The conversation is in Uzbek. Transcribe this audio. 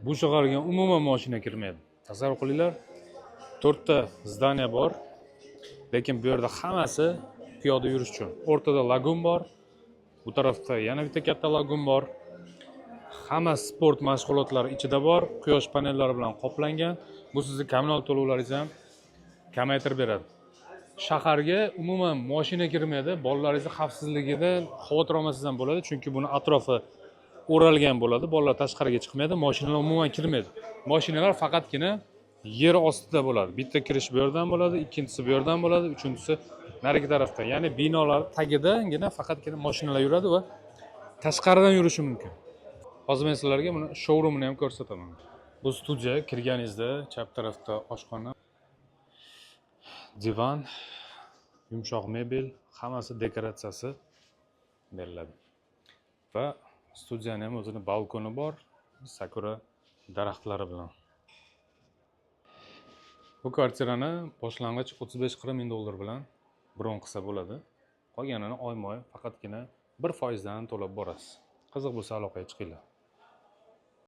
Bu shaharga umuman mashina kirmaydi. Tasavvur qilinglar, 4 ta zdaniya bor, lekin bu yerda hammasi piyoda yurish uchun. O'rtada lagun bor, bu tarafda yana bitta katta lagun bor. Hamma sport mashg'ulotlari ichida bor, quyosh panellari bilan qoplangan. Bu sizning kommunal to'lovlaringizni ham kamaytirib beradi. Shaharga umuman mashina kirmaydi. Bolalaringiz xavfsizligida xavotir olmasangiz ham bo'ladi, chunki buni atrofi o'ralgan bo'ladi. Bolalar tashqariga chiqmaydi, mashinalar umuman kirmaydi. Mashinalar faqatgina yer ostida bo'ladi. Bitta kirish bu yerdan bo'ladi, ikkinchisi bu yerdan bo'ladi, uchinchisi narigi tarafdan. Ya'ni binolar tagidagina faqatgina mashinalar yuradi va tashqaridan yurishi mumkin. Hozir men sizlarga buni showroomini ham ko'rsataman. Bu studiya, kirganingizda chap tarafda oshxona, divan, yumshoq mebel, hammasi dekoratsiyasi beriladi. Va studiyaning ham o'zining balkoni bor, sakura daraxtlari bilan. Bu kvartirani boshlang'ich 35-40 ming dollar bilan bron qilsa bo'ladi. Qolganini oyma-oy faqatgina 1% dan to'lab borasiz. Qiziq bo'lsa aloqaga chiqinglar.